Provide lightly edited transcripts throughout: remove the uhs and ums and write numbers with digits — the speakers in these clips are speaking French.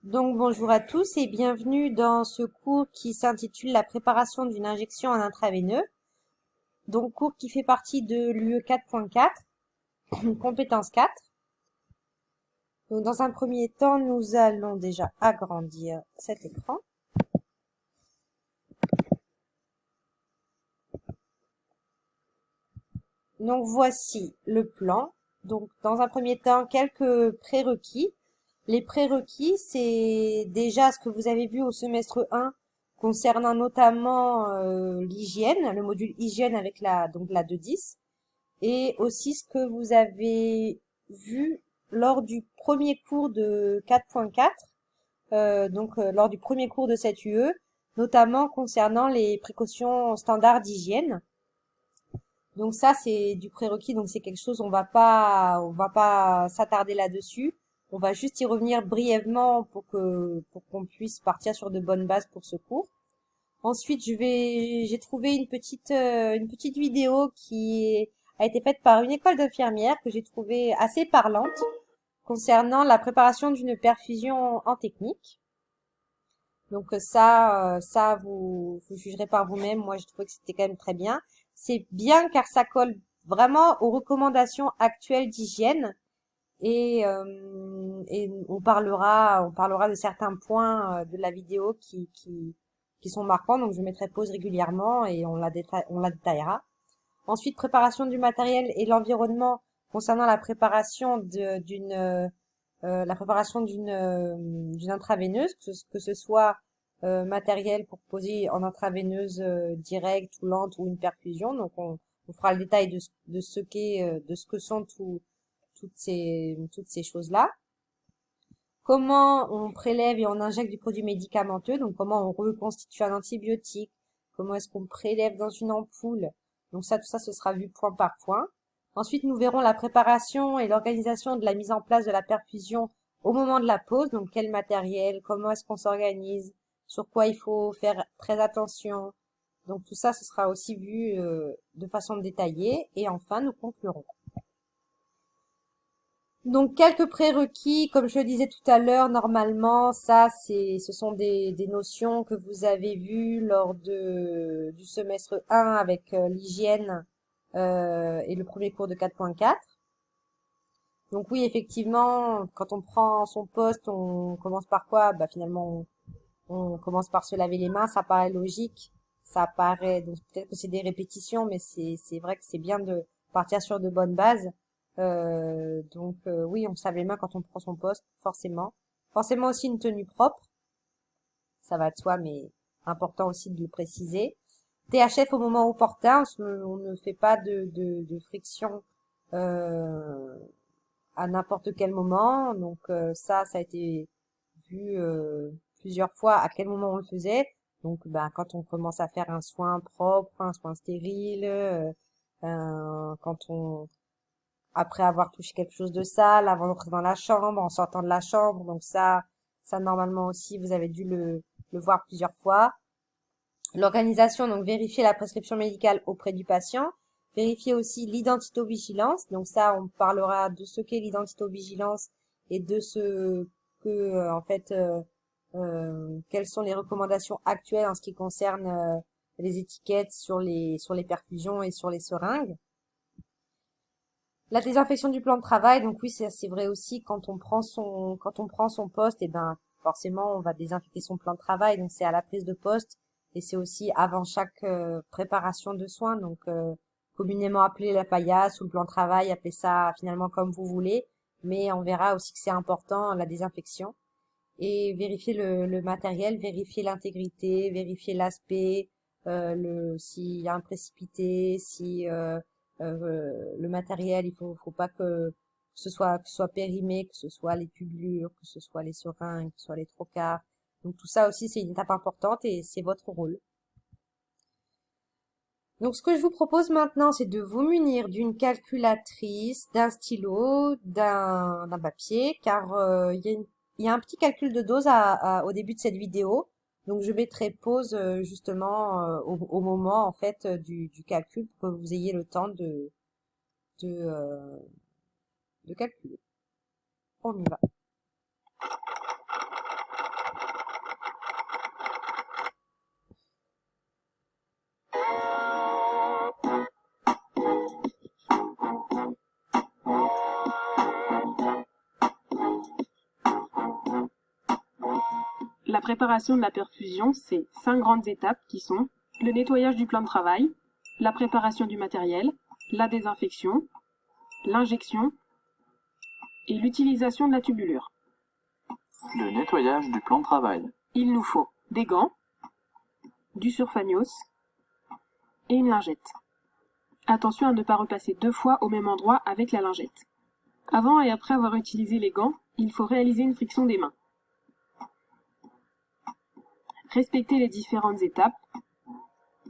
Donc bonjour à tous et bienvenue dans ce cours qui s'intitule La préparation d'une injection en intraveineux. Donc cours qui fait partie de l'UE 4.4, compétence 4. Donc dans un premier temps, nous allons déjà agrandir cet écran. Donc voici le plan. Donc dans un premier temps, quelques prérequis. Les prérequis, c'est déjà ce que vous avez vu au semestre 1 concernant notamment l'hygiène, le module hygiène avec la 2.10 et aussi ce que vous avez vu lors du premier cours de 4.4, lors du premier cours de cette UE, notamment concernant les précautions standards d'hygiène. Donc ça, c'est du prérequis, donc c'est quelque chose, on va pas s'attarder là-dessus. On va juste y revenir brièvement pour qu'on puisse partir sur de bonnes bases pour ce cours. Ensuite, j'ai trouvé une petite vidéo a été faite par une école d'infirmières que j'ai trouvée assez parlante concernant la préparation d'une perfusion en technique. Donc ça vous jugerez par vous-même. Moi, j'ai trouvé que c'était quand même très bien. C'est bien car ça colle vraiment aux recommandations actuelles d'hygiène et on parlera de certains points de la vidéo qui sont marquants. Donc je mettrai pause régulièrement et on la détaillera. Ensuite, préparation du matériel et l'environnement concernant la préparation d'une intraveineuse, que ce soit matériel pour poser en intraveineuse directe ou lente ou une perfusion. Donc on fera le détail de ce de ce que sont toutes ces choses-là. Comment on prélève et on injecte du produit médicamenteux, donc comment on reconstitue un antibiotique, comment est-ce qu'on prélève dans une ampoule. Donc ça, tout ça, ce sera vu point par point. Ensuite, nous verrons la préparation et l'organisation de la mise en place de la perfusion au moment de la pose, donc quel matériel, comment est-ce qu'on s'organise, sur quoi il faut faire très attention. Donc tout ça, ce sera aussi vu de façon détaillée. Et enfin, nous conclurons. Donc quelques prérequis, comme je le disais tout à l'heure, normalement, ce sont des notions que vous avez vues lors du semestre 1 avec l'hygiène et le premier cours de 4.4. Donc oui, effectivement, quand on prend son poste, on commence par quoi? Bah finalement, on commence par se laver les mains, ça paraît logique, ça paraît, donc peut-être que c'est des répétitions, mais c'est vrai que c'est bien de partir sur de bonnes bases. Oui, on se lave les mains quand on prend son poste, forcément. Forcément aussi une tenue propre, ça va de soi, mais important aussi de le préciser. THF au moment opportun, on ne fait pas de friction euh, à n'importe quel moment. Donc ça a été vu plusieurs fois à quel moment on le faisait. Donc ben, quand on commence à faire un soin propre, un soin stérile, quand on après avoir touché quelque chose de sale, avant d'entrer dans la chambre, en sortant de la chambre. Donc ça normalement aussi, vous avez dû le voir plusieurs fois. L'organisation, donc vérifier la prescription médicale auprès du patient. Vérifier aussi l'identitovigilance. Donc ça, on parlera de ce qu'est l'identitovigilance et de ce que, quelles sont les recommandations actuelles en ce qui concerne les étiquettes sur les perfusions et sur les seringues. La désinfection du plan de travail, donc oui, c'est vrai aussi quand on prend son poste, et ben forcément on va désinfecter son plan de travail, donc c'est à la prise de poste et c'est aussi avant chaque préparation de soins, donc communément appelé la paillasse ou le plan de travail, appelez ça finalement comme vous voulez, mais on verra aussi que c'est important la désinfection et vérifier le matériel, vérifier l'intégrité, vérifier l'aspect, s'il y a un précipité, si le matériel, faut pas que ce soit périmé, que ce soit les tubulures, que ce soit les seringues, que ce soit les trocars. Donc tout ça aussi, c'est une étape importante et c'est votre rôle. Donc ce que je vous propose maintenant, c'est de vous munir d'une calculatrice, d'un stylo, d'un papier, car il y a un petit calcul de dose au début de cette vidéo. Donc je mettrai pause justement au moment en fait du calcul pour que vous ayez le temps de, euh, de calculer. On y va. La préparation de la perfusion, c'est 5 grandes étapes qui sont le nettoyage du plan de travail, la préparation du matériel, la désinfection, l'injection et l'utilisation de la tubulure. Le nettoyage du plan de travail. Il nous faut des gants, du surfagnos et une lingette. Attention à ne pas repasser 2 fois au même endroit avec la lingette. Avant et après avoir utilisé les gants, il faut réaliser une friction des mains. Respecter les différentes étapes,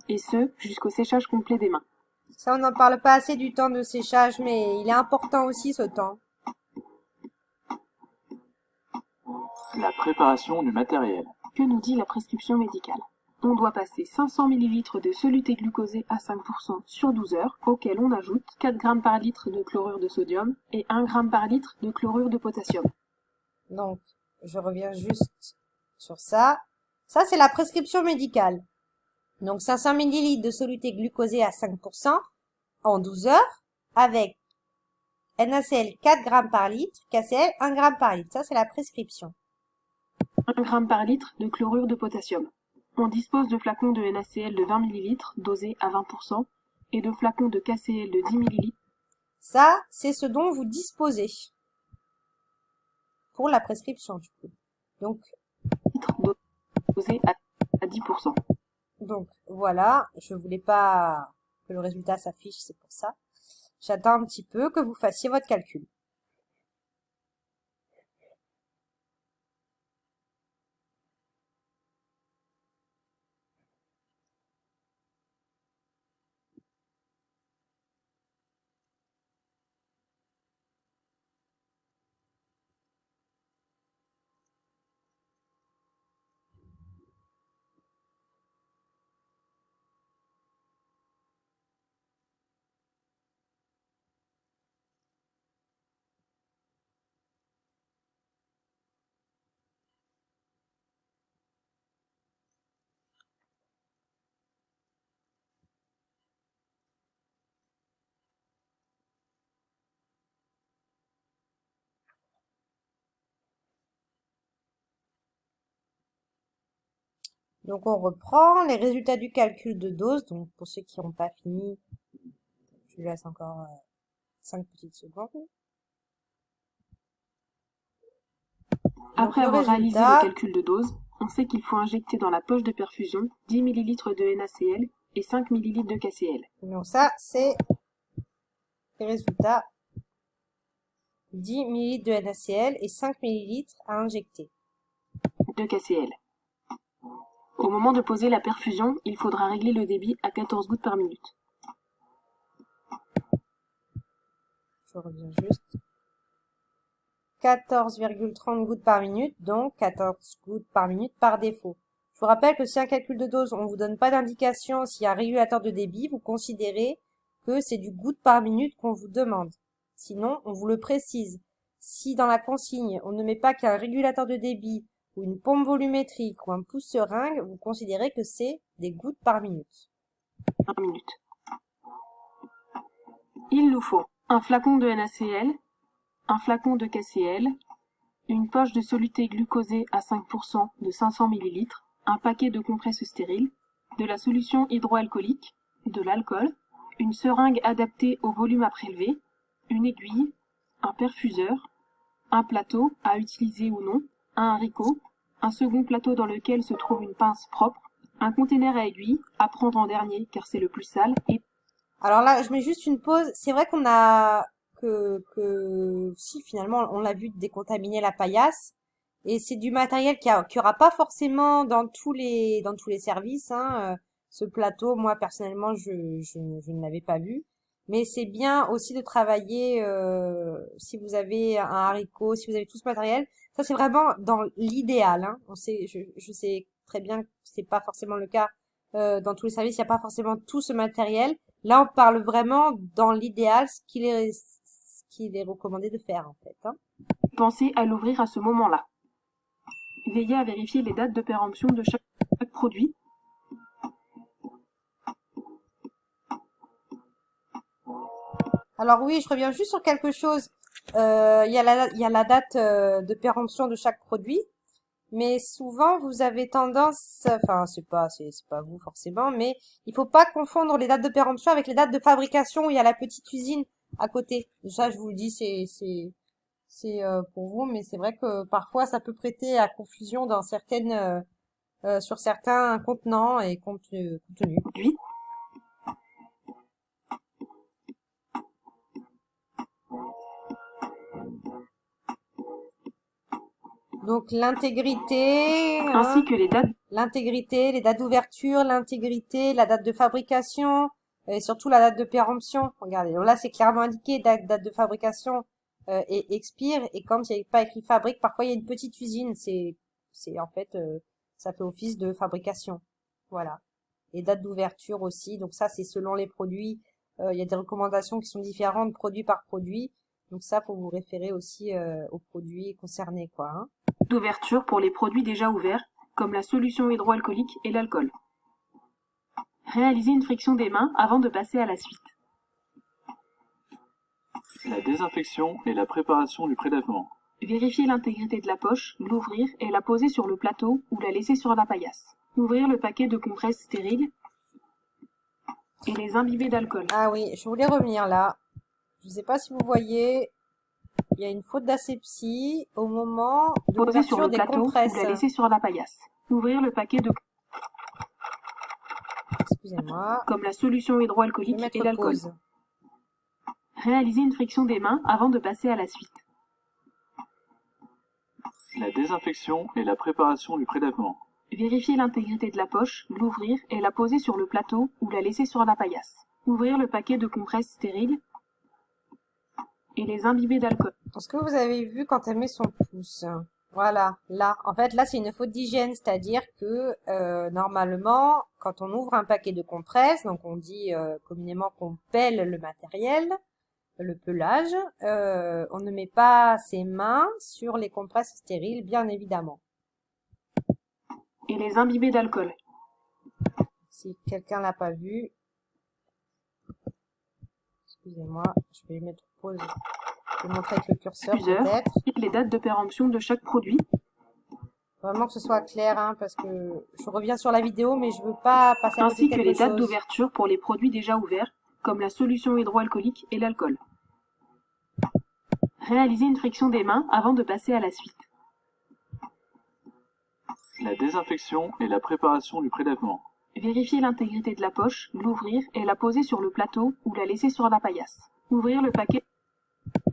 et ce, jusqu'au séchage complet des mains. Ça, on n'en parle pas assez du temps de séchage, mais il est important aussi ce temps. La préparation du matériel. Que nous dit la prescription médicale? On doit passer 500 ml de soluté glucosé à 5% sur 12 heures, auquel on ajoute 4 g par litre de chlorure de sodium et 1 g par litre de chlorure de potassium. Donc, je reviens juste sur ça. Ça, c'est la prescription médicale. Donc, 500 ml de soluté glucosé à 5% en 12 heures avec NaCl 4 g par litre, KCl 1 g par litre. Ça, c'est la prescription. 1 g par litre de chlorure de potassium. On dispose de flacons de NaCl de 20 ml dosés à 20% et de flacons de KCl de 10 ml. Ça, c'est ce dont vous disposez pour la prescription, du coup. Donc, dosés à 10%. Donc, voilà. Je voulais pas que le résultat s'affiche, c'est pour ça. J'attends un petit peu que vous fassiez votre calcul. Donc, on reprend les résultats du calcul de dose. Donc, pour ceux qui n'ont pas fini, je vous laisse encore 5 petites secondes. Après avoir réalisé le calcul de dose, on sait qu'il faut injecter dans la poche de perfusion 10 ml de NaCl et 5 ml de KCl. Donc ça, c'est les résultats. 10 ml de NaCl et 5 ml à injecter. De KCl. Au moment de poser la perfusion, il faudra régler le débit à 14 gouttes par minute. Je reviens juste. 14,30 gouttes par minute, donc 14 gouttes par minute par défaut. Je vous rappelle que si un calcul de dose, on vous donne pas d'indication s'il y a un régulateur de débit, vous considérez que c'est du goutte par minute qu'on vous demande. Sinon, on vous le précise. Si dans la consigne, on ne met pas qu'un régulateur de débit ou une pompe volumétrique ou un pouce-seringue, vous considérez que c'est des gouttes par minute. Par minute. Il nous faut un flacon de NaCl, un flacon de KCl, une poche de soluté glucosé à 5% de 500 ml, un paquet de compresses stériles, de la solution hydroalcoolique, de l'alcool, une seringue adaptée au volume à prélever, une aiguille, un perfuseur, un plateau à utiliser ou non, un haricot, un second plateau dans lequel se trouve une pince propre, un conteneur à aiguille, à prendre en dernier car c'est le plus sale, et... Alors là, je mets juste une pause. C'est vrai qu'on a si finalement on l'a vu décontaminer la paillasse, et c'est du matériel qui aura pas forcément dans tous les services, hein. Ce plateau, moi personnellement, je ne l'avais pas vu. Mais c'est bien aussi de travailler, si vous avez un haricot, si vous avez tout ce matériel. Ça, c'est vraiment dans l'idéal, hein. Je sais très bien que c'est pas forcément le cas, dans tous les services. Il n'y a pas forcément tout ce matériel. Là, on parle vraiment dans l'idéal, ce qu'il est recommandé de faire, en fait, hein. Pensez à l'ouvrir à ce moment-là. Veillez à vérifier les dates de péremption de chaque produit. Alors oui, je reviens juste sur quelque chose. Il y a la date de péremption de chaque produit. mais souvent vous avez tendance, enfin c'est pas vous forcément, mais il faut pas confondre les dates de péremption avec les dates de fabrication où il y a la petite usine à côté. Ça, je vous le dis, c'est pour vous, mais c'est vrai que parfois ça peut prêter à confusion dans certaines, sur certains contenants et contenus. Produit. Donc l'intégrité, Ainsi hein, que les dates l'intégrité, les dates d'ouverture, l'intégrité, la date de fabrication et surtout la date de péremption. Regardez, donc là c'est clairement indiqué date de fabrication et expire, et quand il n'y a pas écrit fabrique, parfois il y a une petite usine, c'est en fait ça fait office de fabrication. Voilà. Et date d'ouverture aussi. Donc ça c'est selon les produits. Il y a des recommandations qui sont différentes produit par produit. Donc ça faut vous référer aussi aux produits concernés quoi. Hein. d'ouverture pour les produits déjà ouverts, comme la solution hydroalcoolique et l'alcool. Réaliser une friction des mains avant de passer à la suite. La désinfection et la préparation du prélèvement. Vérifier l'intégrité de la poche, l'ouvrir et la poser sur le plateau ou la laisser sur la paillasse. Ouvrir le paquet de compresses stériles et les imbiber d'alcool. Ah oui, je voulais revenir là. Je sais pas si vous voyez, il y a une faute d'asepsie au moment de Poser sur l'ouverture le des plateau compresses. ou la laisser sur la paillasse. Ouvrir le paquet de Excusez-moi. comme la solution Je vais hydroalcoolique mettre et l'alcool. pause. Réaliser une friction des mains avant de passer à la suite. La désinfection et la préparation du prélèvement. Vérifier l'intégrité de la poche, l'ouvrir et la poser sur le plateau ou la laisser sur la paillasse. Ouvrir le paquet de compresses stériles et les imbiber d'alcool. Est-ce que vous avez vu quand elle met son pouce? Voilà, là. En fait, là, c'est une faute d'hygiène, c'est-à-dire que normalement, quand on ouvre un paquet de compresses, donc on dit communément qu'on pèle le matériel, le pelage, on ne met pas ses mains sur les compresses stériles, bien évidemment. Et les imbiber d'alcool. Si quelqu'un l'a pas vu, excusez-moi, je vais mettre pause. Je vais montrer avec le curseur peut-être. Les dates de péremption de chaque produit. Vraiment que ce soit clair, hein, parce que je reviens sur la vidéo, mais je veux pas passer à côté Ainsi de que quelque les dates chose. d'ouverture pour les produits déjà ouverts, comme la solution hydroalcoolique et l'alcool. Réaliser une friction des mains avant de passer à la suite. La désinfection et la préparation du prélèvement. Vérifier l'intégrité de la poche, l'ouvrir et la poser sur le plateau ou la laisser sur la paillasse. Ouvrir le paquet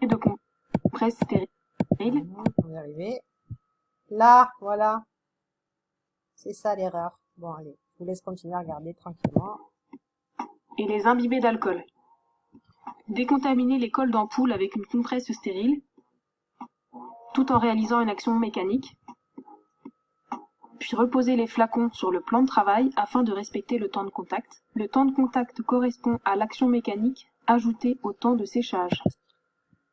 de compresses stériles. On va y arriver. Là, voilà. C'est ça l'erreur. Bon, allez, je vous laisse continuer à regarder tranquillement. Et les imbiber d'alcool. Décontaminer les cols d'ampoule avec une compresse stérile, tout en réalisant une action mécanique. Puis reposer les flacons sur le plan de travail afin de respecter le temps de contact. Le temps de contact correspond à l'action mécanique ajoutée au temps de séchage.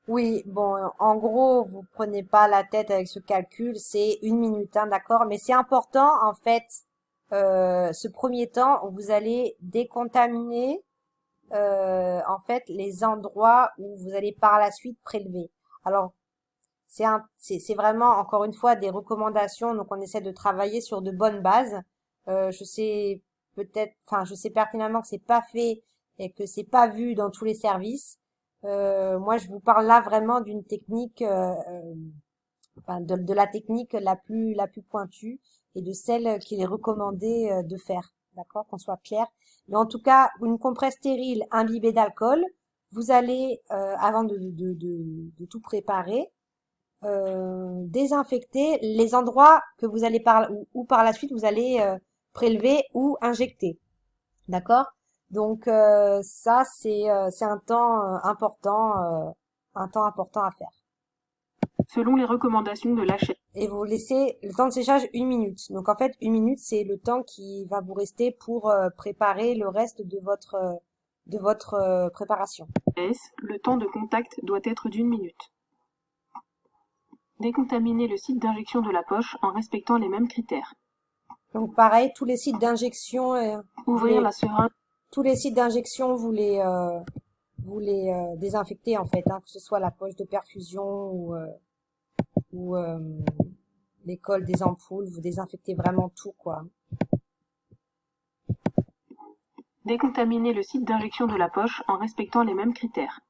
Oui, bon, en gros, vous prenez pas la tête avec ce calcul, c'est 1 minute, hein, d'accord? Mais c'est important, en fait, ce premier temps où vous allez décontaminer, en fait, les endroits où vous allez par la suite prélever. Alors, c'est vraiment, encore une fois, des recommandations, donc on essaie de travailler sur de bonnes bases. Je sais je sais pertinemment que c'est pas fait et que c'est pas vu dans tous les services. Moi, je vous parle là vraiment d'une technique, enfin de la technique la plus pointue et de celle qu'il est recommandé de faire. D'accord, qu'on soit clair. Mais en tout cas, une compresse stérile imbibée d'alcool, vous allez, avant de tout préparer, désinfecter les endroits que vous allez ou par la suite vous allez prélever ou injecter. D'accord? Donc ça c'est un temps important à faire. Selon les recommandations de l'HF. Et vous laissez le temps de séchage 1 minute. Donc en fait 1 minute c'est le temps qui va vous rester pour préparer le reste de votre préparation. Le temps de contact doit être d'1 minute. Décontaminer le site d'injection de la poche en respectant les mêmes critères. Donc pareil, tous les sites d'injection, Ouvrir la seringue. Tous les sites d'injection, vous les désinfectez en fait, hein, que ce soit la poche de perfusion ou les cols des ampoules, vous désinfectez vraiment tout, quoi. Décontaminer le site d'injection de la poche en respectant les mêmes critères.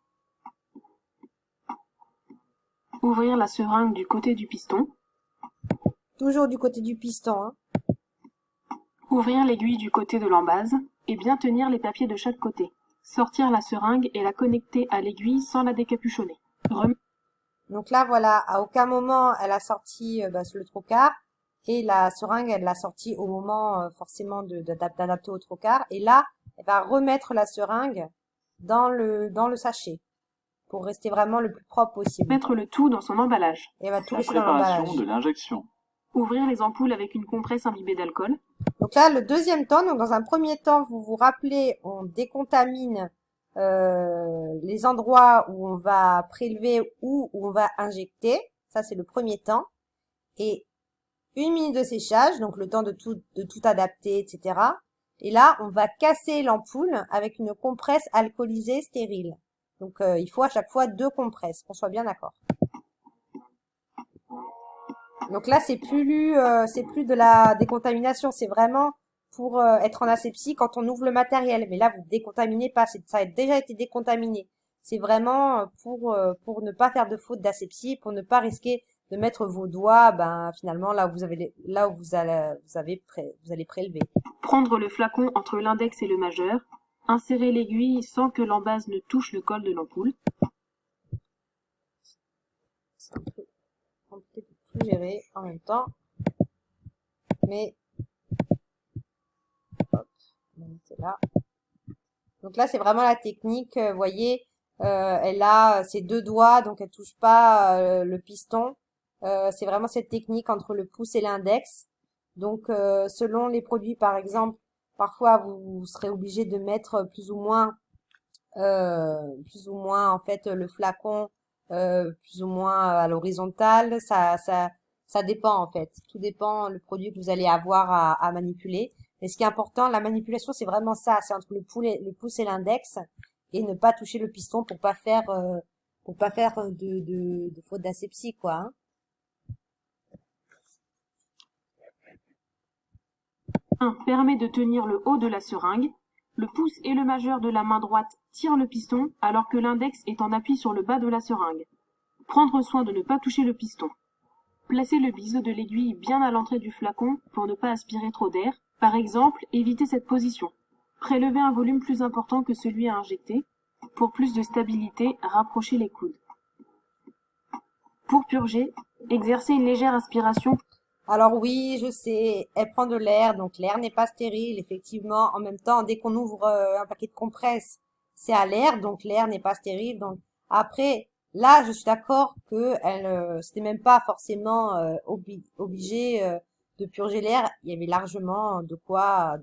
Ouvrir la seringue du côté du piston. Toujours du côté du piston, hein. Ouvrir l'aiguille du côté de l'embase et bien tenir les papiers de chaque côté. Sortir la seringue et la connecter à l'aiguille sans la décapuchonner. Donc là, voilà, à aucun moment elle a sorti le trocard et la seringue, elle l'a sorti au moment forcément d'adapter au trocard. Et là, elle va remettre la seringue dans le sachet pour rester vraiment le plus propre possible. Mettre le tout dans son emballage. Et elle va tout La laisser dans l'emballage. préparation de l'injection. Ouvrir les ampoules avec une compresse imbibée d'alcool. Donc là, le deuxième temps, donc dans un premier temps, vous vous rappelez, on décontamine les endroits où on va prélever ou où on va injecter. Ça, c'est le premier temps. Et 1 minute de séchage, donc le temps de tout adapter, etc. Et là, on va casser l'ampoule avec une compresse alcoolisée stérile. Donc, il faut à chaque fois 2 compresses, qu'on soit bien d'accord. Donc là, c'est plus de la décontamination, c'est vraiment pour être en asepsie quand on ouvre le matériel. Mais là, vous décontaminez pas, ça a déjà été décontaminé. C'est vraiment pour ne pas faire de faute d'asepsie, pour ne pas risquer de mettre vos doigts, finalement là où vous allez prélever. Prendre le flacon entre l'index et le majeur. Insérer l'aiguille sans que l'embase ne touche le col de l'ampoule. C'est un peu compliqué de tout gérer en même temps. Mais hop, c'est là. Donc là, c'est vraiment la technique. Vous voyez, elle a ses 2 doigts, donc elle touche pas le piston. C'est vraiment cette technique entre le pouce et l'index. Donc, selon les produits, par exemple, parfois vous serez obligé de mettre plus ou moins en fait le flacon plus ou moins à l'horizontale. Ça dépend en fait. Tout dépend le produit que vous allez avoir à manipuler. Mais ce qui est important, la manipulation, c'est vraiment ça. C'est entre le pouce et l'index et ne pas toucher le piston pour pas faire de faute d'asepsie, quoi, hein. 1. Permet de tenir le haut de la seringue. Le pouce et le majeur de la main droite tirent le piston alors que l'index est en appui sur le bas de la seringue. Prendre soin de ne pas toucher le piston. Placer le biseau de l'aiguille bien à l'entrée du flacon pour ne pas aspirer trop d'air. Par exemple, évitez cette position. Prélever un volume plus important que celui à injecter. Pour plus de stabilité, rapprochez les coudes. Pour purger, exercez une légère aspiration. Alors oui, je sais, elle prend de l'air, donc l'air n'est pas stérile, effectivement. En même temps, dès qu'on ouvre un paquet de compresses, c'est à l'air, donc l'air n'est pas stérile. Donc après, là, je suis d'accord que c'était même pas forcément obligé de purger l'air. Il y avait largement de quoi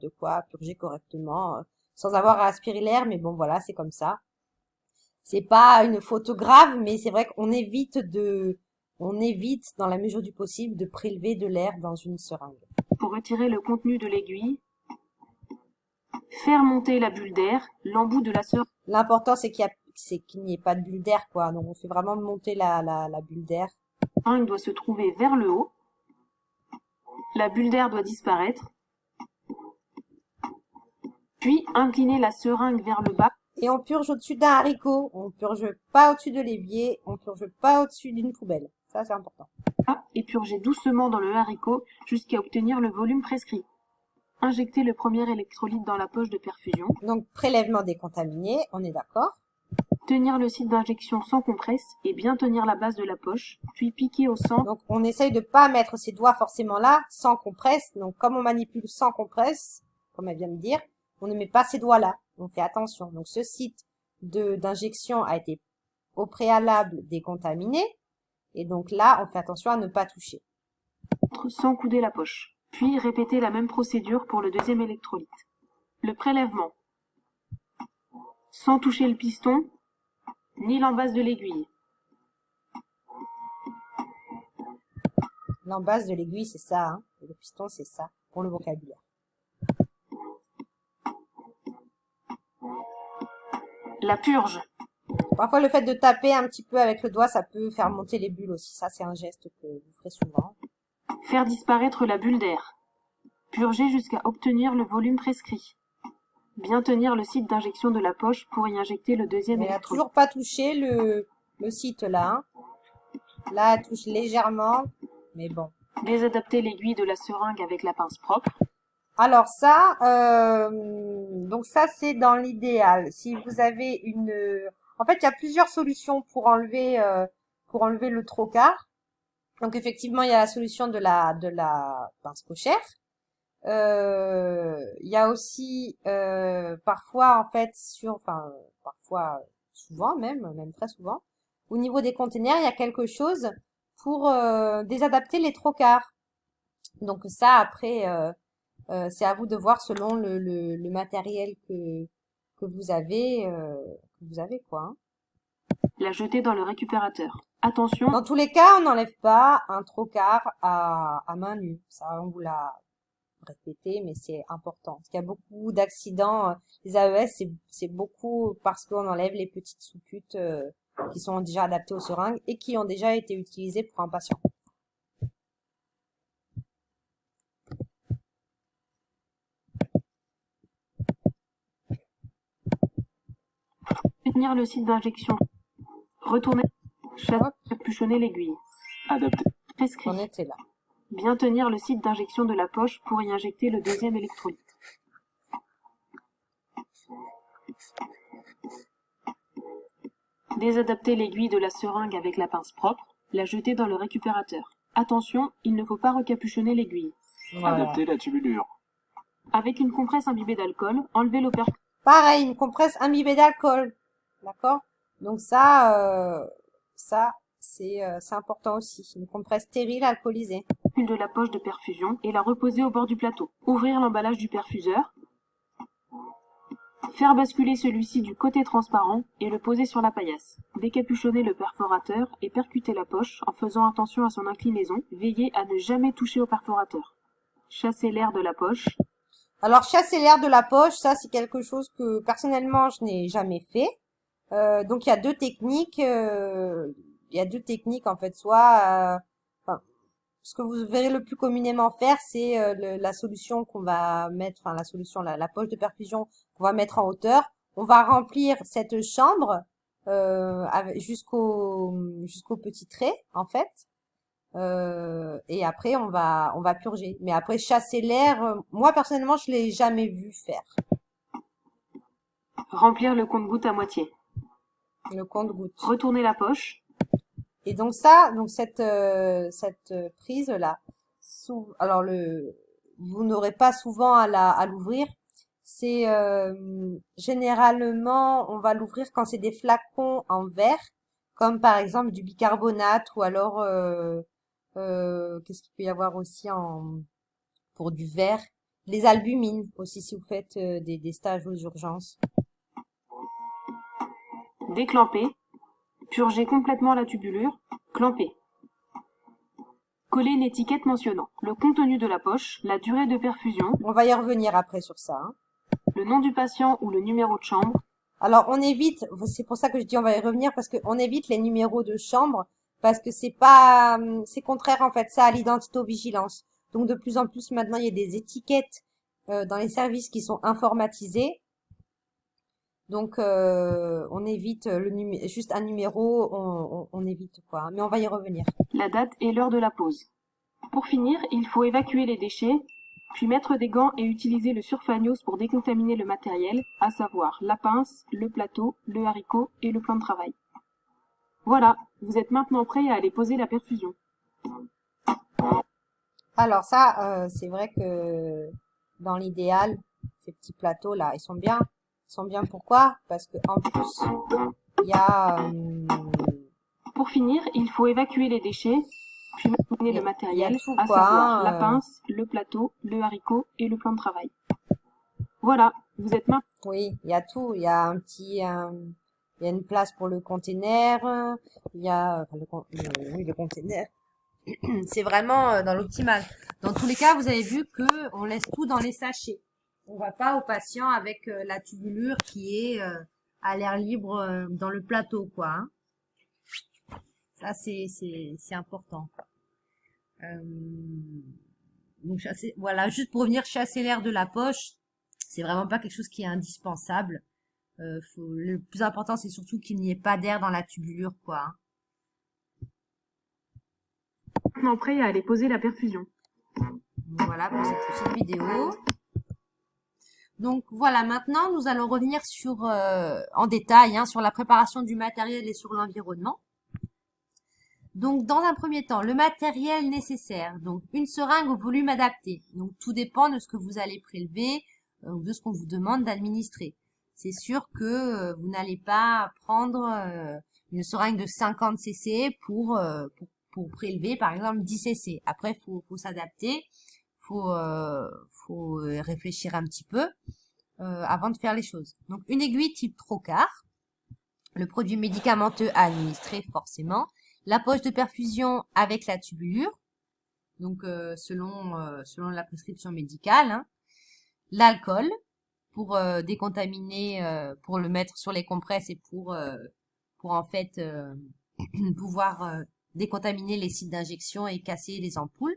purger correctement, sans avoir à aspirer l'air. Mais bon, voilà, c'est comme ça. C'est pas une faute grave, mais c'est vrai qu'on évite dans la mesure du possible de prélever de l'air dans une seringue. Pour retirer le contenu de l'aiguille, faire monter la bulle d'air, l'embout de la seringue. L'important, c'est qu'il n'y ait pas de bulle d'air, quoi. Donc, on fait vraiment monter la bulle d'air. La seringue doit se trouver vers le haut. La bulle d'air doit disparaître. Puis, incliner la seringue vers le bas. Et on purge au-dessus d'un haricot. On purge pas au-dessus de l'évier. On purge pas au-dessus d'une poubelle. Ça, c'est important. Et purger doucement dans le haricot jusqu'à obtenir le volume prescrit. Injecter le premier électrolyte dans la poche de perfusion. Donc, prélèvement décontaminé, on est d'accord. Tenir le site d'injection sans compresse et bien tenir la base de la poche, puis piquer au centre. Donc, on essaye de pas mettre ses doigts forcément là, sans compresse. Donc, comme on manipule sans compresse, comme elle vient de dire, on ne met pas ses doigts là. On fait attention. Donc, ce site d'injection a été au préalable décontaminé. Et donc là, on fait attention à ne pas toucher. Sans couder la poche. Puis répéter la même procédure pour le deuxième électrolyte. Le prélèvement. Sans toucher le piston, ni l'embase de l'aiguille. L'embase de l'aiguille, c'est ça, hein. Et le piston, c'est ça, pour le vocabulaire. La purge. Parfois, le fait de taper un petit peu avec le doigt, ça peut faire monter les bulles aussi. Ça, c'est un geste que vous ferez souvent. Faire disparaître la bulle d'air. Purger jusqu'à obtenir le volume prescrit. Bien tenir le site d'injection de la poche pour y injecter le deuxième Elle n'a électrode. toujours pas touché le site là, hein. Là, elle touche légèrement, mais bon. Désadapter l'aiguille de la seringue avec la pince propre. Alors ça, donc ça c'est dans l'idéal. Si vous avez en fait, il y a plusieurs solutions pour enlever le trocard. Donc effectivement, il y a la solution de la pince cochère. Il y a aussi parfois en fait parfois souvent même très souvent, au niveau des containers, il y a quelque chose pour désadapter les trocards. Donc ça après c'est à vous de voir selon le matériel que vous avez quoi, hein. La jeter dans le récupérateur. Attention, Dans tous les cas, on n'enlève pas un trocard à main nue. Ça, on vous l'a répété, mais c'est important. Parce qu'il y a beaucoup d'accidents. Les AES, c'est beaucoup parce qu'on enlève les petites sous-cutes qui sont déjà adaptées aux seringues et qui ont déjà été utilisées pour un patient. tenir le site d'injection. Retourner, capuchonner l'aiguille. Adapter. Prescrit. On était là. Bien tenir le site d'injection de la poche pour y injecter le deuxième électrolyte. Désadapter l'aiguille de la seringue avec la pince propre, la jeter dans le récupérateur. Attention, il ne faut pas recapuchonner l'aiguille. Voilà. Adapter la tubulure. Avec une compresse imbibée d'alcool, enlever l'opercule. Pareil, une compresse imbibée d'alcool. D'accord? Donc ça c'est important aussi. Une compresse stérile alcoolisée. De la poche de perfusion et la reposer au bord du plateau. Ouvrir l'emballage du perfuseur. Faire basculer celui-ci du côté transparent et le poser sur la paillasse. Décapuchonner le perforateur et percuter la poche en faisant attention à son inclinaison. Veillez à ne jamais toucher au perforateur. Chasser l'air de la poche. Alors, chasser l'air de la poche, ça, c'est quelque chose que, personnellement, je n'ai jamais fait. Donc, il y a deux techniques. En fait. Ce que vous verrez le plus communément faire, c'est la solution qu'on va mettre, enfin, la poche de perfusion qu'on va mettre en hauteur. On va remplir cette chambre jusqu'au petit trait, en fait. Et après on va purger. Mais après chasser l'air, moi personnellement je l'ai jamais vu faire Remplir le compte-gouttes à moitié. le compte-gouttes. Retourner la poche. Et donc cette prise là, alors vous n'aurez pas souvent à l'ouvrir. C'est généralement on va l'ouvrir quand c'est des flacons en verre, comme par exemple du bicarbonate ou alors qu'est-ce qu'il peut y avoir aussi pour du verre? Les albumines aussi si vous faites des stages aux urgences. Déclamper. Purger complètement la tubulure. Clamper. Coller une étiquette mentionnant le contenu de la poche, la durée de perfusion, On va y revenir après sur ça, hein. le nom du patient ou le numéro de chambre. Alors on évite, c'est pour ça que je dis on va y revenir parce qu'on évite les numéros de chambre parce que c'est contraire en fait ça à l'identito-vigilance. Donc de plus en plus maintenant il y a des étiquettes dans les services qui sont informatisés. Donc on évite juste un numéro, on évite quoi, hein. Mais on va y revenir. La date et l'heure de la pause. Pour finir, il faut évacuer les déchets, puis mettre des gants et utiliser le surfagnos pour décontaminer le matériel, à savoir la pince, le plateau, le haricot et le plan de travail. Voilà, vous êtes maintenant prêts à aller poser la perfusion. Alors ça, c'est vrai que dans l'idéal, ces petits plateaux là, ils sont bien. Ils sont bien pourquoi? Parce que en plus, il y a Pour finir, il faut évacuer les déchets, puis mettre le matériel, tout, à quoi, savoir hein, la pince, le plateau, le haricot et le plan de travail. Voilà, vous êtes maintenant. oui, il y a tout. Il y a il y a une place pour le container. Il y a oui, le container. C'est vraiment dans l'optimal. Dans tous les cas, vous avez vu que on laisse tout dans les sachets. On va pas au patient avec la tubulure qui est à l'air libre dans le plateau, quoi, hein. Ça, c'est important. Euh, donc voilà, juste pour venir chasser l'air de la poche, c'est vraiment pas quelque chose qui est indispensable. Le plus important, c'est surtout qu'il n'y ait pas d'air dans la tubulure, quoi, hein. Maintenant prêt à aller poser la perfusion. Voilà pour cette petite vidéo. Donc voilà, maintenant nous allons revenir sur en détail hein, sur la préparation du matériel et sur l'environnement. Donc dans un premier temps, le matériel nécessaire, donc une seringue au volume adapté. Donc tout dépend de ce que vous allez prélever ou de ce qu'on vous demande d'administrer. C'est sûr que vous n'allez pas prendre une seringue de 50 cc pour prélever par exemple 10 cc. Après faut s'adapter, faut réfléchir un petit peu avant de faire les choses. Donc une aiguille type trocard, le produit médicamenteux à administrer forcément, la poche de perfusion avec la tubulure, donc selon la prescription médicale, hein, l'alcool pour décontaminer, pour le mettre sur les compresses et pour en fait pouvoir décontaminer les sites d'injection et casser les ampoules,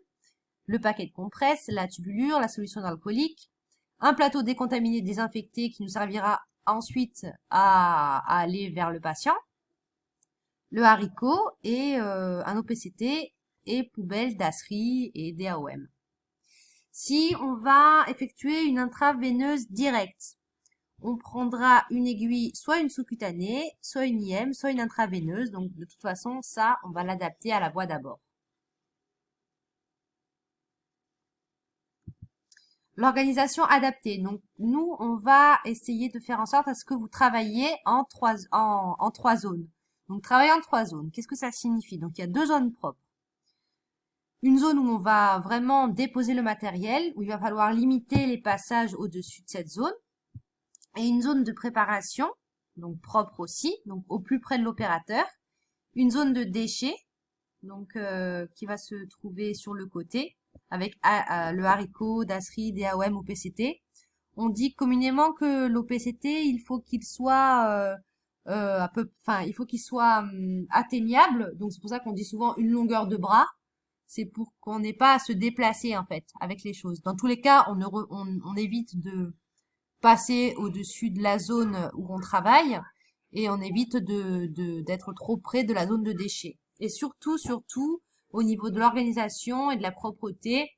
le paquet de compresses, la tubulure, la solution alcoolique, un plateau décontaminé désinfecté qui nous servira ensuite à aller vers le patient, le haricot et un OPCT et poubelle d'Asri et DAOM. Si on va effectuer une intraveineuse directe, on prendra une aiguille, soit une sous-cutanée, soit une IM, soit une intraveineuse. Donc de toute façon, ça, on va l'adapter à la voie d'abord. L'organisation adaptée. Donc, nous, on va essayer de faire en sorte à ce que vous travailliez en trois zones. Donc, travailler en 3 zones. Qu'est-ce que ça signifie? Donc, il y a 2 zones propres. Une zone où on va vraiment déposer le matériel, où il va falloir limiter les passages au-dessus de cette zone. Et une zone de préparation, donc propre aussi, donc au plus près de l'opérateur. Une zone de déchets, donc qui va se trouver sur le côté, avec le haricot, DASRI, DAOM, OPCT. On dit communément que l'OPCT, il faut qu'il soit il faut qu'il soit atteignable. Donc c'est pour ça qu'on dit souvent une longueur de bras. C'est pour qu'on n'ait pas à se déplacer en fait avec les choses. Dans tous les cas, on évite de passer au-dessus de la zone où on travaille et on évite d'être trop près de la zone de déchets. Et surtout, au niveau de l'organisation et de la propreté,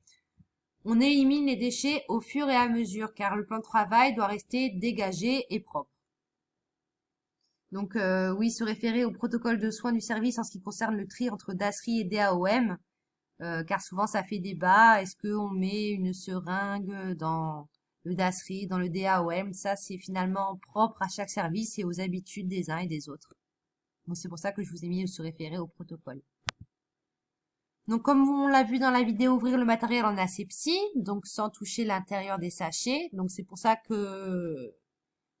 on élimine les déchets au fur et à mesure, car le plan de travail doit rester dégagé et propre. Donc oui, se référer au protocole de soins du service en ce qui concerne le tri entre DASRI et DAOM, car souvent ça fait débat. Est-ce qu'on met une seringue dans le DASRI, dans le DAOM? Ça, c'est finalement propre à chaque service et aux habitudes des uns et des autres. Donc c'est pour ça que je vous ai mis de se référer au protocole. Donc comme on l'a vu dans la vidéo, ouvrir le matériel en asepsie, donc sans toucher l'intérieur des sachets. Donc c'est pour ça que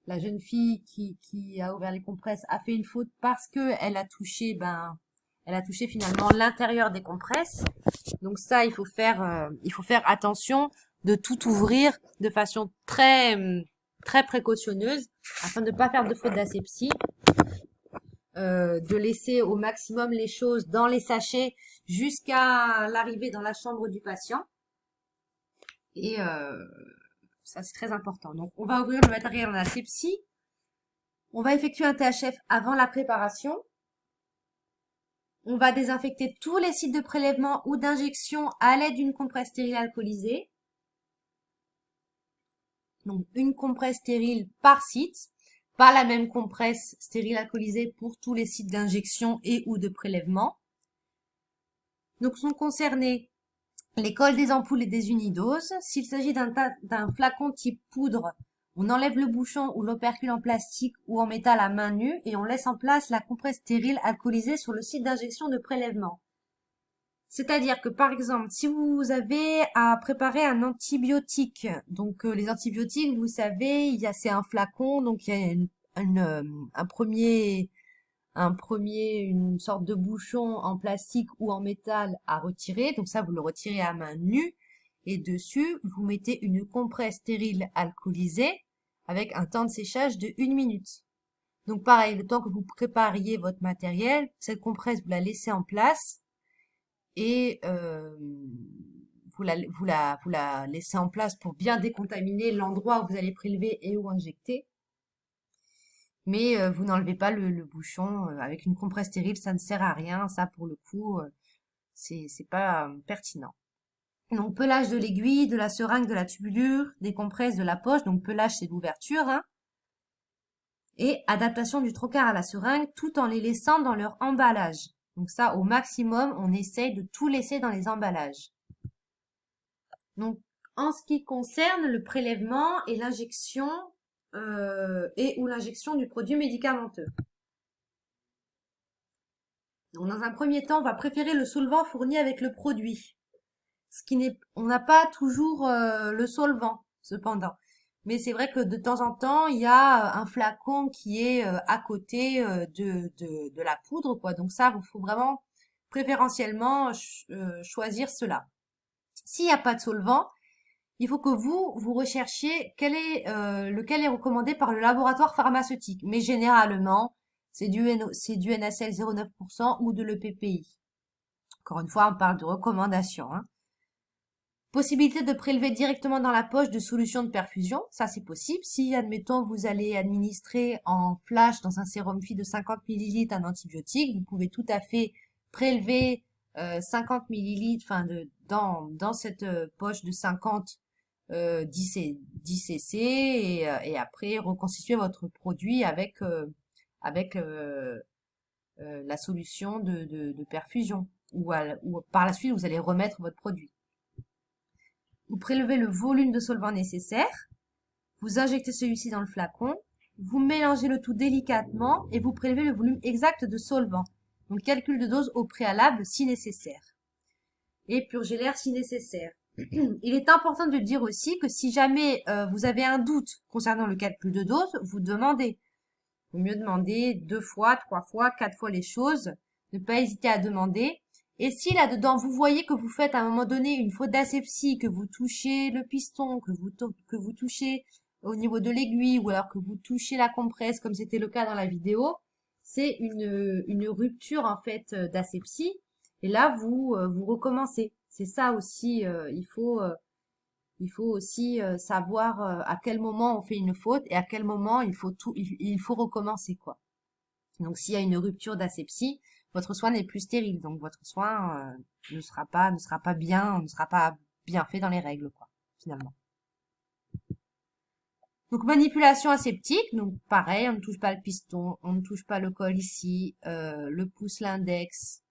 la jeune fille qui a ouvert les compresses a fait une faute parce que elle a touché finalement l'intérieur des compresses. Donc ça, il faut faire attention de tout ouvrir de façon très précautionneuse afin de ne pas faire de faute d'asepsie. De laisser au maximum les choses dans les sachets jusqu'à l'arrivée dans la chambre du patient. Et ça, c'est très important. Donc, on va ouvrir le matériel en asepsie. On va effectuer un THF avant la préparation. On va désinfecter tous les sites de prélèvement ou d'injection à l'aide d'une compresse stérile alcoolisée. Donc, une compresse stérile par site. Pas la même compresse stérile alcoolisée pour tous les sites d'injection et ou de prélèvement. Donc sont concernés les cols des ampoules et des unidoses. S'il s'agit d'un flacon type poudre, on enlève le bouchon ou l'opercule en plastique ou en métal à main nue et on laisse en place la compresse stérile alcoolisée sur le site d'injection de prélèvement. C'est-à-dire que par exemple, si vous avez à préparer un antibiotique, donc les antibiotiques, vous savez, c'est un flacon, donc il y a une sorte de bouchon en plastique ou en métal à retirer. Donc ça, vous le retirez à main nue et dessus, vous mettez une compresse stérile alcoolisée avec un temps de séchage de 1 minute. Donc pareil, le temps que vous prépariez votre matériel, cette compresse, vous la laissez en place. et vous la laissez en place pour bien décontaminer l'endroit où vous allez prélever et où injecter. Mais vous n'enlevez pas le bouchon avec une compresse stérile, ça ne sert à rien. Ça, pour le coup, c'est pas pertinent. Donc pelage de l'aiguille, de la seringue, de la tubulure, des compresses, de la poche. Donc pelage, c'est l'ouverture, hein. Et adaptation du trocar à la seringue, tout en les laissant dans leur emballage. Donc ça, au maximum, on essaye de tout laisser dans les emballages. Donc, en ce qui concerne le prélèvement et l'injection ou l'injection du produit médicamenteux. Donc, dans un premier temps, on va préférer le solvant fourni avec le produit. On n'a pas toujours le solvant, cependant. Mais c'est vrai que de temps en temps, il y a un flacon qui est à côté de la poudre, quoi. Donc ça, il faut vraiment préférentiellement choisir cela. S'il n'y a pas de solvant, il faut que vous recherchiez lequel est recommandé par le laboratoire pharmaceutique. Mais généralement, c'est du NaCl 0,9% ou de l'EPPI. Encore une fois, on parle de recommandation, hein. Possibilité de prélever directement dans la poche de solution de perfusion, ça c'est possible. Si, admettons, vous allez administrer en flash dans un sérum FI de 50 ml un antibiotique, vous pouvez tout à fait prélever 50 ml, dans cette poche de 50 10 cc et après reconstituer votre produit avec la solution de perfusion ou par la suite vous allez remettre votre produit. Vous prélevez le volume de solvant nécessaire, vous injectez celui-ci dans le flacon, vous mélangez le tout délicatement et vous prélevez le volume exact de solvant. Donc calcul de dose au préalable si nécessaire. Et purger l'air si nécessaire. Il est important de dire aussi que si jamais vous avez un doute concernant le calcul de dose, vous demandez. Il vaut mieux demander 2 fois, 3 fois, 4 fois les choses. Ne pas hésiter à demander. Et si là-dedans, vous voyez que vous faites à un moment donné une faute d'asepsie, que vous touchez le piston, que vous touchez au niveau de l'aiguille, ou alors que vous touchez la compresse, comme c'était le cas dans la vidéo, c'est une rupture en fait d'asepsie. Et là, vous recommencez. C'est ça aussi, il faut aussi savoir à quel moment on fait une faute et à quel moment il faut recommencer, quoi. Donc, s'il y a une rupture d'asepsie, votre soin n'est plus stérile. Donc, votre soin ne sera pas bien fait dans les règles, quoi, finalement. Donc, manipulation aseptique. Donc, pareil, on ne touche pas le piston, on ne touche pas le col ici, le pouce, l'index.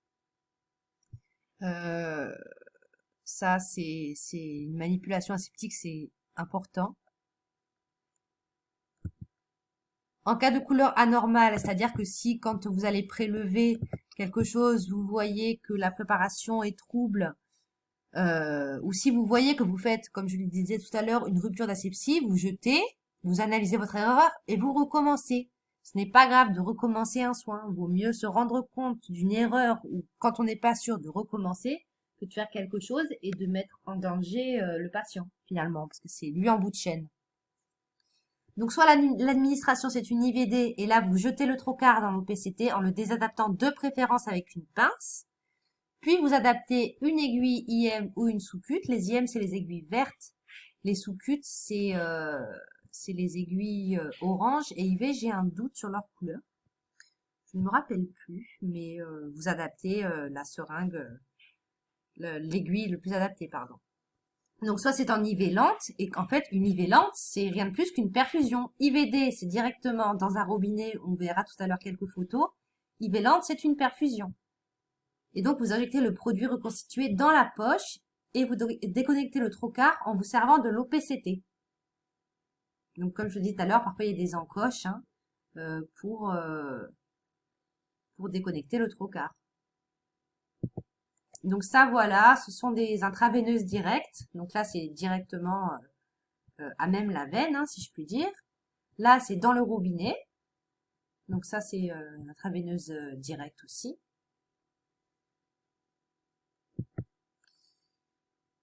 Ça, c'est une manipulation aseptique, c'est important. En cas de couleur anormale, c'est-à-dire que si quand vous allez prélever quelque chose, vous voyez que la préparation est trouble, ou si vous voyez que vous faites, comme je le disais tout à l'heure, une rupture d'asepsie, vous jetez, vous analysez votre erreur et vous recommencez. Ce n'est pas grave de recommencer un soin. Il vaut mieux se rendre compte d'une erreur ou quand on n'est pas sûr de recommencer que de faire quelque chose et de mettre en danger le patient finalement, parce que c'est lui en bout de chaîne. Donc soit l'administration c'est une IVD et là vous jetez le trocar dans l'OPCT en le désadaptant de préférence avec une pince. Puis vous adaptez une aiguille IM ou une sous-cute. Les IM c'est les aiguilles vertes, les sous-cutes c'est les aiguilles orange et IV j'ai un doute sur leur couleur. Je ne me rappelle plus, mais vous adaptez la seringue, l'aiguille le plus adapté, pardon. Donc soit c'est en nivellante, et en fait une nivellante c'est rien de plus qu'une perfusion. IVD c'est directement dans un robinet, on verra tout à l'heure quelques photos. Nivellante c'est une perfusion. Et donc vous injectez le produit reconstitué dans la poche et vous déconnectez le trocar en vous servant de l'OPCT. Donc comme je disais tout à l'heure, parfois il y a des encoches pour déconnecter le trocar. Donc ça, voilà, ce sont des intraveineuses directes. Donc là, c'est directement à même la veine, hein, si je puis dire. Là, c'est dans le robinet. Donc ça, c'est une intraveineuse directe aussi.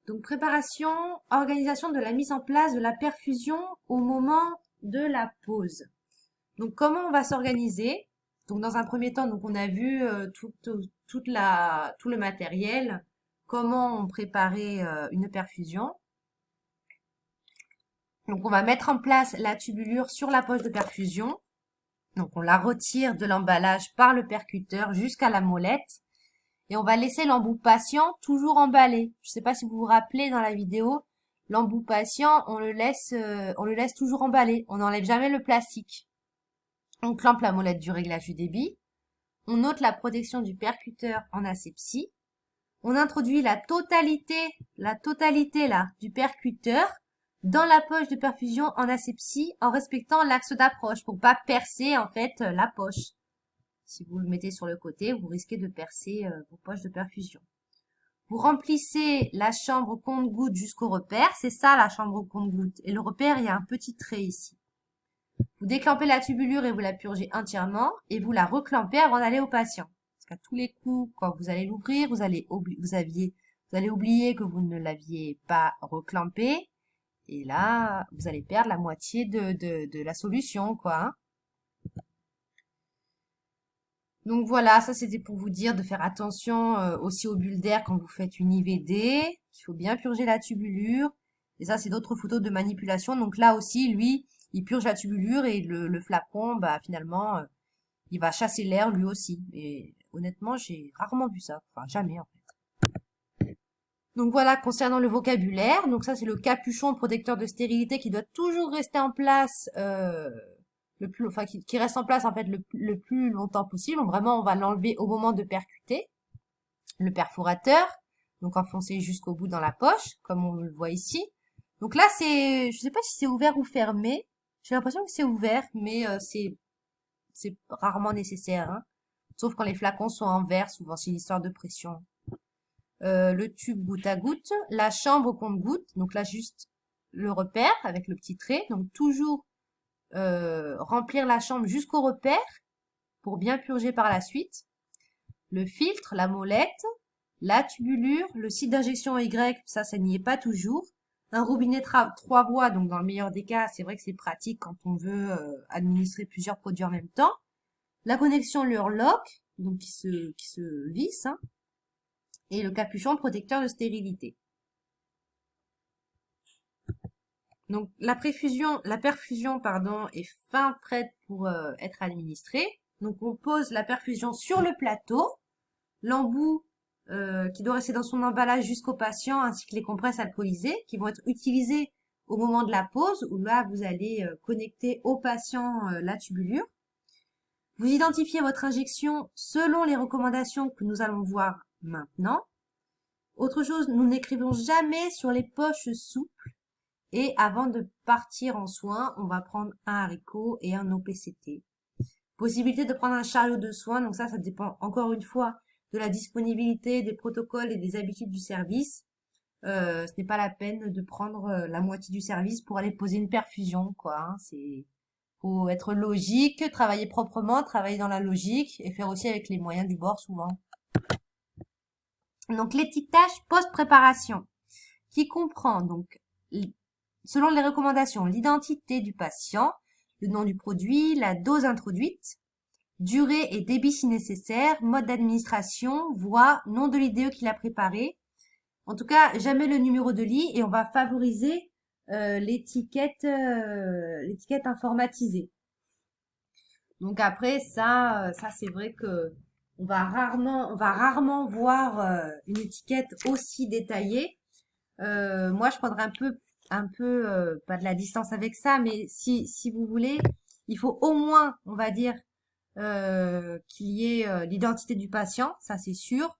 Donc préparation, organisation de la mise en place de la perfusion au moment de la pause. Donc comment on va s'organiser? Donc dans un premier temps, donc on a vu tout le matériel, comment on préparait une perfusion. Donc, on va mettre en place la tubulure sur la poche de perfusion. Donc, on la retire de l'emballage par le percuteur jusqu'à la molette. Et on va laisser l'embout patient toujours emballé. Je ne sais pas si vous vous rappelez dans la vidéo, l'embout patient, on le laisse toujours emballé. On n'enlève jamais le plastique. On clampe la molette du réglage du débit. On ôte la protection du percuteur en asepsie. On introduit la totalité là du percuteur dans la poche de perfusion en asepsie en respectant l'axe d'approche pour pas percer en fait la poche. Si vous le mettez sur le côté, vous risquez de percer vos poches de perfusion. Vous remplissez la chambre compte-gouttes jusqu'au repère. C'est ça la chambre compte-gouttes. Et le repère, il y a un petit trait ici. Vous déclampez la tubulure et vous la purgez entièrement. Et vous la reclampez avant d'aller au patient. Parce qu'à tous les coups, quand vous allez l'ouvrir, vous allez oublier que vous ne l'aviez pas reclampé. Et là, vous allez perdre la moitié de la solution, quoi. Hein. Donc voilà, ça c'était pour vous dire de faire attention aussi aux bulles d'air quand vous faites une IVD, qu'il faut bien purger la tubulure. Et ça c'est d'autres photos de manipulation. Donc là aussi, lui, il purge la tubulure et le flacon, bah finalement, il va chasser l'air lui aussi. Et honnêtement, j'ai rarement vu ça. Enfin, jamais en fait. Donc voilà, concernant le vocabulaire, donc ça c'est le capuchon protecteur de stérilité qui doit toujours rester en place qui reste en place en fait le plus longtemps possible. Donc, vraiment, on va l'enlever au moment de percuter. Le perforateur, donc enfoncé jusqu'au bout dans la poche, comme on le voit ici. Donc là, je sais pas si c'est ouvert ou fermé. J'ai l'impression que c'est ouvert, mais c'est rarement nécessaire. Hein. Sauf quand les flacons sont en verre, souvent c'est une histoire de pression. Le tube goutte à goutte, la chambre compte-goutte. Donc là, juste le repère avec le petit trait. Donc toujours remplir la chambre jusqu'au repère pour bien purger par la suite. Le filtre, la molette, la tubulure, le site d'injection Y, ça n'y est pas toujours. Un robinet 3 voies, donc dans le meilleur des cas, c'est vrai que c'est pratique quand on veut administrer plusieurs produits en même temps. La connexion Lure-Lock, donc qui se visse, hein, et le capuchon protecteur de stérilité. Donc la perfusion est fin prête pour être administrée. Donc on pose la perfusion sur le plateau, l'embout qui doit rester dans son emballage jusqu'au patient, ainsi que les compresses alcoolisées qui vont être utilisées au moment de la pause, où là vous allez connecter au patient la tubulure. Vous identifiez votre injection selon les recommandations que nous allons voir maintenant. Autre chose, nous n'écrivons jamais sur les poches souples. Et avant de partir en soins, on va prendre un haricot et un OPCT. Possibilité de prendre un chariot de soins, donc ça dépend encore une fois de la disponibilité, des protocoles et des habitudes du service. Ce n'est pas la peine de prendre la moitié du service pour aller poser une perfusion, quoi. Hein. Faut être logique, travailler proprement, travailler dans la logique et faire aussi avec les moyens du bord souvent. Donc l'étiquetage post-préparation, qui comprend donc selon les recommandations, l'identité du patient, le nom du produit, la dose introduite, durée et débit si nécessaire, mode d'administration, voie, nom de l'IDE qu'il a préparé. En tout cas, jamais le numéro de lit et on va favoriser l'étiquette informatisée. Donc après ça c'est vrai que on va rarement voir une étiquette aussi détaillée. Moi, je prendrais un peu pas de la distance avec ça, mais si vous voulez, il faut au moins, on va dire, qu'il y ait l'identité du patient, ça c'est sûr,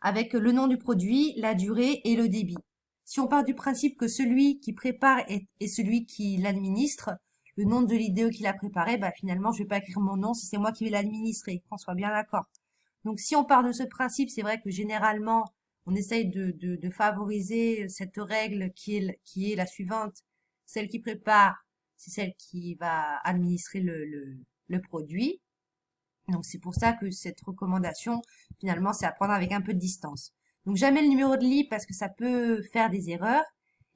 avec le nom du produit, la durée et le débit. Si on part du principe que celui qui prépare est celui qui l'administre, le nom de l'IDE qu'il a préparé, bah finalement je vais pas écrire mon nom si c'est moi qui vais l'administrer, qu'on soit bien d'accord. Donc si on part de ce principe, c'est vrai que généralement on essaye de favoriser cette règle qui est la suivante. Celle qui prépare, c'est celle qui va administrer le produit. Donc c'est pour ça que cette recommandation, finalement, c'est à prendre avec un peu de distance. Donc jamais le numéro de lit parce que ça peut faire des erreurs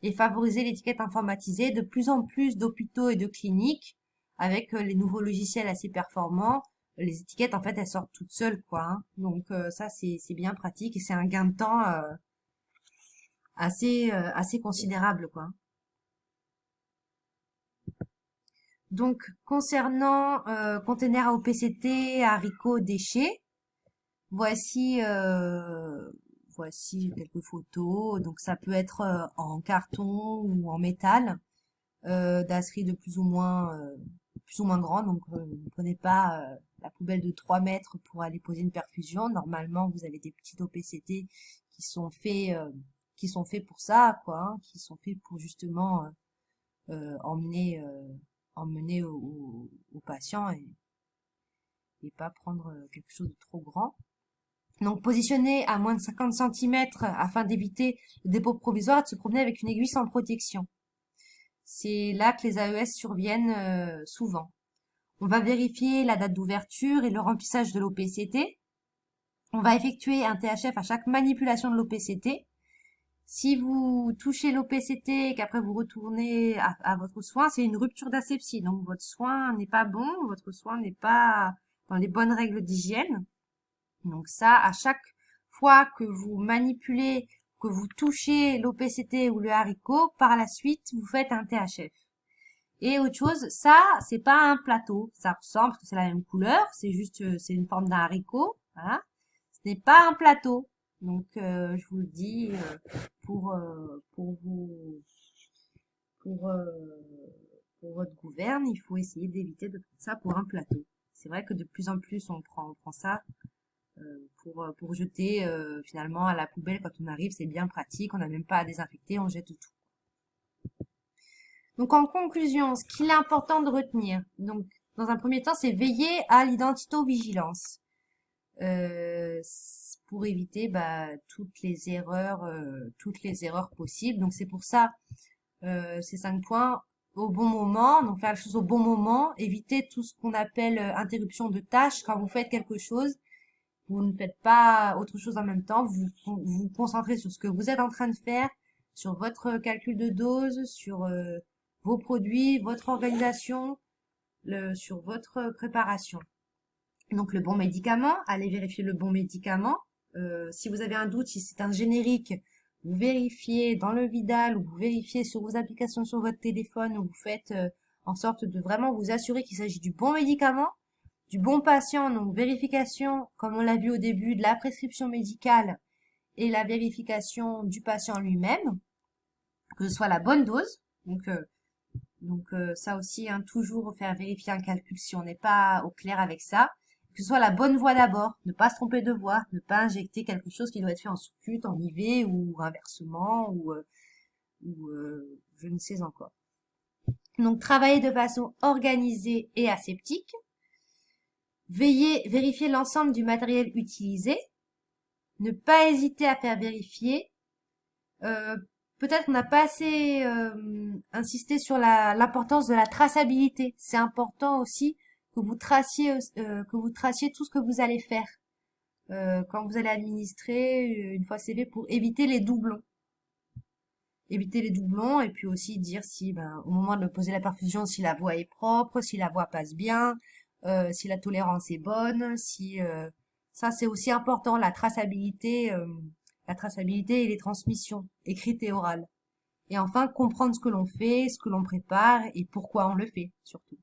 et favoriser l'étiquette informatisée. De plus en plus d'hôpitaux et de cliniques, avec les nouveaux logiciels assez performants, les étiquettes, en fait, elles sortent toutes seules, quoi, hein. Donc, ça, c'est bien pratique et c'est un gain de temps assez considérable, quoi. Donc, concernant conteneurs à OPCT, haricots, déchets, voici voici quelques photos. Donc, ça peut être en carton ou en métal, dasserie de plus ou moins grande. Donc, ne prenez pas la poubelle de 3 mètres pour aller poser une perfusion. Normalement, vous avez des petits OPCT qui sont faits pour ça, quoi, hein, qui sont faits pour justement emmener au patient et pas prendre quelque chose de trop grand. Donc positionner à moins de 50 centimètres afin d'éviter le dépôt provisoire et de se promener avec une aiguille sans protection. C'est là que les AES surviennent souvent. On va vérifier la date d'ouverture et le remplissage de l'OPCT. On va effectuer un THF à chaque manipulation de l'OPCT. Si vous touchez l'OPCT et qu'après vous retournez à votre soin, c'est une rupture d'asepsie. Donc votre soin n'est pas bon, votre soin n'est pas dans les bonnes règles d'hygiène. Donc ça, à chaque fois que vous manipulez, que vous touchez l'OPCT ou le haricot, par la suite, vous faites un THF. Et autre chose, ça, c'est pas un plateau. Ça ressemble, parce que c'est la même couleur, c'est juste, c'est une forme d'un haricot. Voilà. Ce n'est pas un plateau. Donc, je vous le dis, pour vous, pour, euh, pour votre gouverne, il faut essayer d'éviter de prendre ça pour un plateau. C'est vrai que de plus en plus, on prend ça pour jeter finalement à la poubelle quand on arrive. C'est bien pratique, on n'a même pas à désinfecter, on jette tout. Donc, en conclusion, ce qu'il est important de retenir, donc, dans un premier temps, c'est veiller à l'identito-vigilance. Pour éviter toutes les erreurs possibles. Donc c'est pour ça ces 5 points au bon moment, donc faire les choses au bon moment, éviter tout ce qu'on appelle interruption de tâches. Quand vous faites quelque chose, vous ne faites pas autre chose en même temps, vous vous concentrez sur ce que vous êtes en train de faire, sur votre calcul de dose, sur vos produits, votre organisation, sur votre préparation. Donc le bon médicament, allez vérifier le bon médicament. Si vous avez un doute, si c'est un générique, vous vérifiez dans le Vidal ou vous vérifiez sur vos applications sur votre téléphone ou vous faites en sorte de vraiment vous assurer qu'il s'agit du bon médicament, du bon patient. Donc vérification, comme on l'a vu au début, de la prescription médicale et la vérification du patient lui-même, que ce soit la bonne dose. Donc ça aussi, hein, toujours faire vérifier un calcul si on n'est pas au clair avec ça. Que ce soit la bonne voie d'abord, ne pas se tromper de voie, ne pas injecter quelque chose qui doit être fait en sous-cut, en IV ou inversement ou je ne sais encore. Donc travailler de façon organisée et aseptique. Vérifier l'ensemble du matériel utilisé. Ne pas hésiter à faire vérifier. Peut-être qu'on n'a pas assez insisté sur l'importance de la traçabilité. C'est important aussi que vous traciez tout ce que vous allez faire quand vous allez administrer une fois CV pour éviter les doublons. Éviter les doublons et puis aussi dire si au moment de poser la perfusion, si la voie est propre, si la voie passe bien, si la tolérance est bonne, si ça c'est aussi important, la traçabilité et les transmissions écrites et orales. Et enfin, comprendre ce que l'on fait, ce que l'on prépare et pourquoi on le fait, surtout.